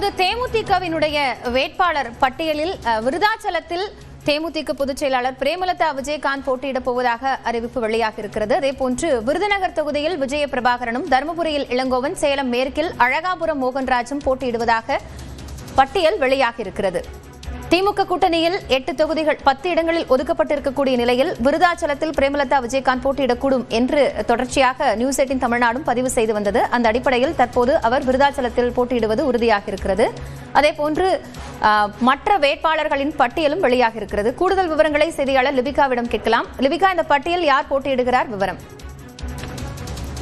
தற்போது தேமுதிகவினுடைய வேட்பாளர் பட்டியலில் விருதாச்சலத்தில் தேமுதிக பொதுச் செயலாளர் பிரேமலதா விஜயகாந்த் போட்டியிடப் போவதாக அறிவிப்பு வெளியாக இருக்கிறது. அதேபோன்று விருதுநகர் தொகுதியில் விஜய பிரபாகரனும், தருமபுரியில் இளங்கோவன், சேலம் மேற்கில் அழகாபுரம் மோகன்ராஜும் போட்டியிடுவதாக பட்டியல் வெளியாக இருக்கிறது. திமுக கூட்டணியில் 8 தொகுதிகள் 10 இடங்களில் ஒதுக்கப்பட்டிருக்கக்கூடிய நிலையில் விருதாச்சலத்தில் பிரேமலதா விஜயகாந்த் போட்டியிடக்கூடும் என்று தொடர்ச்சியாக நியூஸ் 18 தமிழ்நாடும் பதிவு செய்து வந்தது. அந்த அடிப்படையில் தற்போது அவர் விருதாச்சலத்தில் போட்டியிடுவது உறுதியாக இருக்கிறது. அதேபோன்று மற்ற வேட்பாளர்களின் பட்டியலும் வெளியாக இருக்கிறது. கூடுதல் விவரங்களை செய்தியாளர் லிபிகாவிடம் கேட்கலாம். லிபிகா, இந்த பட்டியல் யார் போட்டியிடுகிறார்? விவரம்.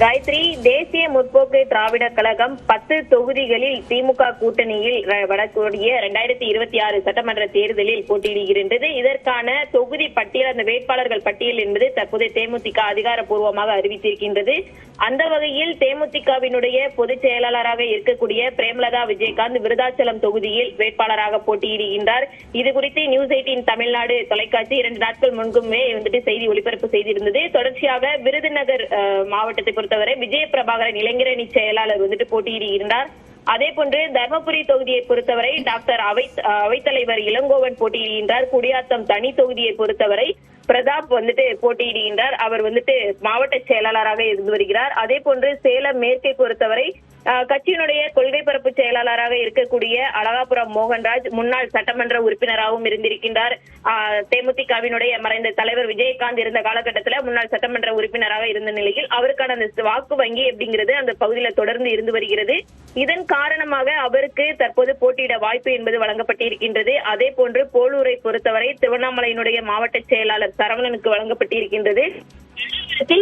காயத்ரி, தேசிய முற்போக்கு திராவிட கழகம் 10 தொகுதிகளில் திமுக கூட்டணியில் வரக்கூடிய 2026 சட்டமன்ற தேர்தலில் போட்டியிடுகின்றது. இதற்கான தொகுதி பட்டியல், அந்த வேட்பாளர்கள் பட்டியல் என்பது தற்போது தேமுதிக அதிகாரப்பூர்வமாக அறிவித்திருக்கின்றது. அந்த வகையில் தேமுதிகவினுடைய பொதுச் செயலாளராக இருக்கக்கூடிய பிரேமலதா விஜயகாந்த் விருதாச்சலம் தொகுதியில் வேட்பாளராக போட்டியிடுகின்றார். இது குறித்து நியூஸ் 18 தமிழ்நாடு தொலைக்காட்சி 2 நாட்கள் முன்புமே செய்தி ஒளிபரப்பு செய்திருந்தது. தொடர்ச்சியாக விருதுநகர் மாவட்டத்தை பொறுத்தவரை விஜய பிரபாகரன் இளைஞரணி செயலாளர் போட்டியிடுகின்றார். அதே போன்று தர்மபுரி தொகுதியை பொறுத்தவரை டாக்டர் அவைத்தலைவர் இளங்கோவன் போட்டியிடுகின்றார். குடியாத்தம் தனி தொகுதியை பொறுத்தவரை பிரதாப் போட்டியிடுகின்றார். அவர் மாவட்ட செயலாளராக இருந்து வருகிறார். அதே போன்று சேலம் மேற்கை பொறுத்தவரை கட்சியினுடைய கொள்கை பரப்பு செயலாளராக இருக்கக்கூடிய அழகாபுரம் மோகன்ராஜ் முன்னாள் சட்டமன்ற உறுப்பினராகவும் இருந்திருக்கின்றார். தேமுதிகவினுடைய மறைந்த தலைவர் விஜயகாந்த் இருந்த காலகட்டத்தில் முன்னாள் சட்டமன்ற உறுப்பினராக இருந்த நிலையில் அவருக்கான அந்த வாக்கு வங்கி அப்படிங்கிறது அந்த பகுதியில் தொடர்ந்து இருந்து வருகிறது. இதன் காரணமாக அவருக்கு தற்போது போட்டியிட வாய்ப்பு என்பது வழங்கப்பட்டிருக்கின்றது. அதே போன்று போலூரை பொறுத்தவரை திருவண்ணாமலையினுடைய மாவட்ட செயலாளர் சரவணனுக்கு வழங்கப்பட்டிருக்கின்றது.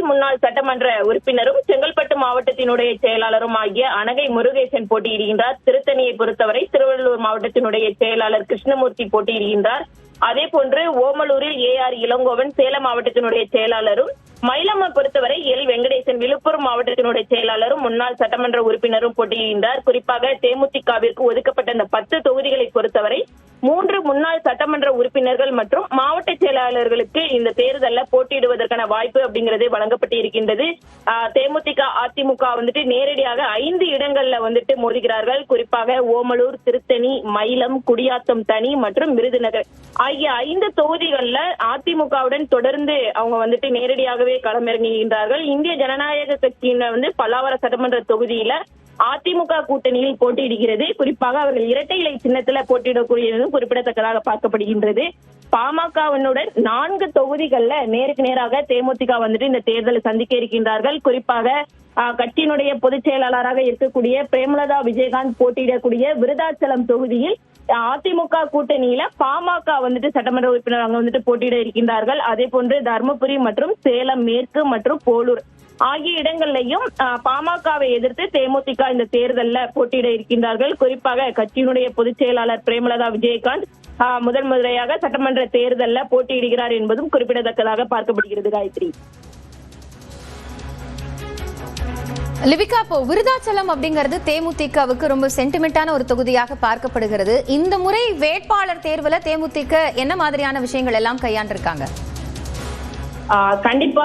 முன்னாள் சட்டமன்ற உறுப்பினரும் செங்கல்பட்டு மாவட்டத்தினுடைய செயலாளரும் ஆகிய அனகை முருகேசன் போட்டியிடுகின்றார். திருத்தணியை பொறுத்தவரை திருவள்ளூர் மாவட்டத்தினுடைய செயலாளர் கிருஷ்ணமூர்த்தி போட்டியிடுகின்றார். அதே போன்று ஓமலூரில் AR இளங்கோவன் சேலம் மாவட்டத்தினுடைய செயலாளரும், மயிலம்மை பொறுத்தவரை எல் வெங்கடேசன் விழுப்புரம் மாவட்டத்தினுடைய செயலாளரும் முன்னாள் சட்டமன்ற உறுப்பினரும் போட்டியிடுகின்றார். குறிப்பாக தேமுதிகவிற்கு ஒதுக்கப்பட்ட இந்த 10 தொகுதிகளை பொறுத்தவரை 3 முன்னாள் சட்டமன்ற உறுப்பினர்கள் மற்றும் மாவட்ட செயலாளர்களுக்கு இந்த தேர்தலில் போட்டியிடுவதற்கான வாய்ப்பு அப்படிங்கிறது வழங்கப்பட்டு இருக்கின்றது. தேமுதிக அதிமுக நேரடியாக 5 இடங்கள்ல மோதுகிறார்கள். குறிப்பாக ஓமலூர், திருத்தணி, மயிலம், குடியாத்தம் தனி மற்றும் விருதுநகர் ஆகிய 5 தொகுதிகள்ல அதிமுகவுடன் தொடர்ந்து அவங்க நேரடியாகவே களமிறங்குகின்றார்கள். இந்திய ஜனநாயக கட்சியினர் பல்லாவரம் சட்டமன்ற தொகுதியில அதிமுக கூட்டணியில் போட்டியிடுகிறது. குறிப்பாக அவர்கள் இரட்டை இலை சின்னத்துல போட்டியிடக்கூடியதும் குறிப்பிடத்தக்கதாக பார்க்கப்படுகின்றது. பாமகவினுடன் 4 தொகுதிகள்ல நேருக்கு நேராக தேமுதிக இந்த தேர்தலை சந்திக்க இருக்கின்றார்கள். குறிப்பாக கட்சியினுடைய பொதுச் செயலாளராக இருக்கக்கூடிய பிரேமலதா விஜயகாந்த் போட்டியிடக்கூடிய விருதாச்சலம் தொகுதியில் அதிமுக கூட்டணியில பாமக சட்டமன்ற உறுப்பினர் அங்க போட்டியிட இருக்கின்றார்கள். அதே போன்று தர்மபுரி மற்றும் சேலம் மேற்கு மற்றும் போலூர் ஆகிய இடங்கள்லையும் பாமகவை எதிர்த்து தேமுதிக இந்த தேர்தலில் போட்டியிட இருக்கின்றார்கள். குறிப்பாக கட்சியினுடைய பொதுச் செயலாளர் பிரேமலதா விஜயகாந்த் முதல் முறையாக சட்டமன்ற தேர்தலில் போட்டியிடுகிறார் என்பதும் குறிப்பிடத்தக்கதாக பார்க்கப்படுகிறது. காயத்ரி, லிபிகா, இப்போ விருதாச்சலம் அப்படிங்கிறது தேமுதிகவுக்கு ரொம்ப சென்டிமெண்டான ஒரு தொகுதியாக பார்க்கப்படுகிறது. இந்த முறை வேட்பாளர் தேர்வுல தேமுதிக என்ன மாதிரியான விஷயங்கள் எல்லாம் கையாண்டிருக்காங்க? கண்டிப்பா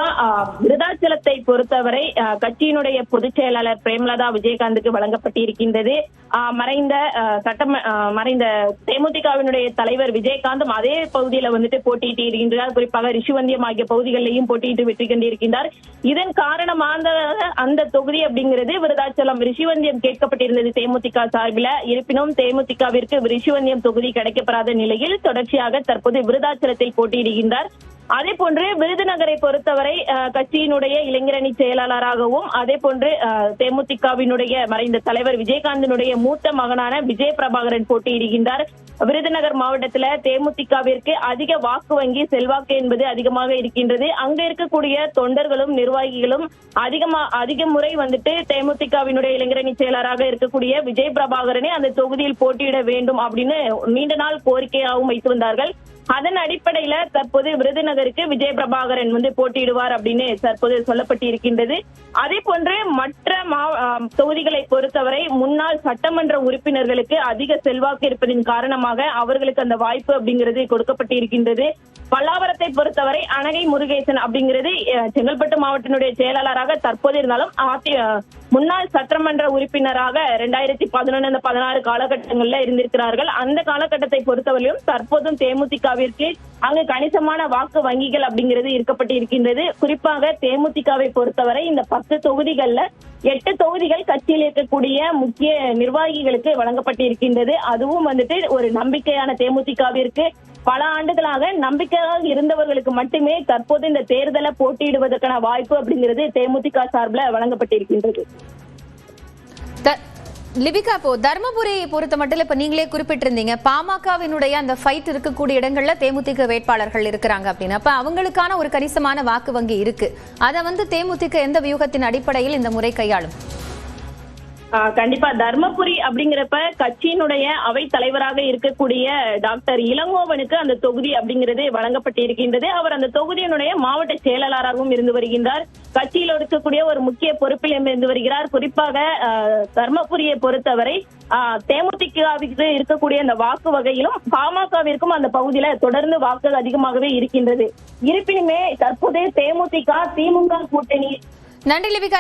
விருதாச்சலத்தை பொறுத்தவரை கட்சியினுடைய பொதுச் செயலாளர் பிரேமலதா விஜயகாந்துக்கு வழங்கப்பட்டிருக்கின்றது. மறைந்த தேமுதிகவினுடைய தலைவர் விஜயகாந்தும் அதே பகுதியில போட்டியிட்டு இருக்கின்றார். குறிப்பாக ரிஷிவந்தியம் ஆகிய பகுதிகளிலையும் போட்டியிட்டு வெற்றி கண்டிருக்கின்றார். இதன் காரணமாக அந்த தொகுதி அப்படிங்கிறது விருதாச்சலம் ரிஷிவந்தியம் கேட்கப்பட்டிருந்தது தேமுதிக சார்பில். இருப்பினும் தேமுதிகவிற்கு ரிஷிவந்தியம் தொகுதி கிடைக்கப்பெறாத நிலையில் தொடர்ச்சியாக தற்போது விருதாச்சலத்தில் போட்டியிடுகின்றார். அதே போன்று விருதுநகரை பொறுத்தவரை கட்சியினுடைய இளைஞரணி செயலாளராகவும், அதே போன்று தேமுதிகவினுடைய மறைந்த தலைவர் விஜயகாந்தினுடைய மூத்த மகனான விஜய பிரபாகரன் போட்டியிடுகின்றார். விருதுநகர் மாவட்டத்துல தேமுதிகவிற்கு அதிக வாக்கு வங்கி செல்வாக்கு என்பது அதிகமாக இருக்கின்றது. அங்க இருக்கக்கூடிய தொண்டர்களும் நிர்வாகிகளும் அதிக முறை தேமுதிகவினுடைய இளைஞரணி செயலராக இருக்கக்கூடிய விஜய பிரபாகரனை அந்த தொகுதியில் போட்டியிட வேண்டும் அப்படின்னு நீண்ட நாள் கோரிக்கையாகவும் வைத்து வந்தார்கள். அதன் அடிப்படையில தற்போது விருதுநகருக்கு விஜய பிரபாகரன் போட்டியிடுவார் அப்படின்னு தற்போது சொல்லப்பட்டிருக்கின்றது. அதே போன்று மற்ற தொகுதிகளை பொறுத்தவரை முன்னாள் சட்டமன்ற உறுப்பினர்களுக்கு அதிக செல்வாக்கு இருப்பதின் காரணமாக அவர்களுக்கு அந்த வாய்ப்பு அப்படிங்கிறது கொடுக்கப்பட்டிருக்கின்றது. பல்லாவரத்தை பொறுத்தவரை அனகை முருகேசன் அப்படிங்கிறது செங்கல்பட்டு மாவட்டத்தினுடைய செயலாளராக தற்போது இருந்தாலும் முன்னாள் சட்டமன்ற உறுப்பினராக 2011-16 காலகட்டங்கள்ல இருந்திருக்கிறார்கள். அந்த காலகட்டத்தை பொறுத்தவரையிலும் தற்போதும் தேமுதிகவிற்கு அங்கு கணிசமான வாக்கு வங்கிகள் அப்படிங்கிறது இருக்கப்பட்டு இருக்கின்றது. குறிப்பாக தேமுதிகவை பொறுத்தவரை இந்த 10 தொகுதிகள்ல 8 தொகுதிகள் கட்சியில் இருக்கக்கூடிய முக்கிய நிர்வாகிகளுக்கு வழங்கப்பட்டிருக்கின்றது. அதுவும் ஒரு நம்பிக்கையான தேமுதிகவிற்கு பல ஆண்டுகளாக நம்பிக்கையாக இருந்தவர்களுக்கு மட்டுமே தற்போது இந்த தேர்தலை போட்டியிடுவதற்கான வாய்ப்பு அப்படிங்கிறது தேமுதிக சார்பில் வழங்கப்பட்டிருக்கின்றது. லிபிகா, இப்போ தர்மபுரியை பொறுத்த மட்டும் இப்ப நீங்களே குறிப்பிட்டிருந்தீங்க பாமகவினுடைய அந்த ஃபைட் இருக்கக்கூடிய இடங்கள்ல தேமுதிக வேட்பாளர்கள் இருக்கிறாங்க அப்படின்னு. அப்ப அவங்களுக்கான ஒரு கணிசமான வாக்கு வங்கி இருக்கு. அதை தேமுதிக எந்த வியூகத்தின் அடிப்படையில் இந்த முறை கையாளும்? கண்டிப்பா தர்மபுரி அப்படிங்கிறப்ப கட்சியினுடைய அவை தலைவராக இருக்கக்கூடிய டாக்டர் இளங்கோவனுக்கு அந்த தொகுதி அப்படிங்கிறது வழங்கப்பட்டிருக்கின்றது. அவர் அந்த தொகுதியினுடைய மாவட்ட செயலாளராகவும் இருந்து வருகின்றார். கட்சியில் இருக்கக்கூடிய ஒரு முக்கிய பொறுப்பில் இருந்து வருகிறார். குறிப்பாக தர்மபுரியை பொறுத்தவரை தேமுதிகவிற்கு இருக்கக்கூடிய அந்த வாக்கு வகையிலும் பாமகவிற்கும் அந்த பகுதியில தொடர்ந்து வாக்கு அதிகமாகவே இருக்கின்றது. இருப்பினுமே தற்போதைய தேமுதிக திமுக கூட்டணி. நன்றி லிபிகா.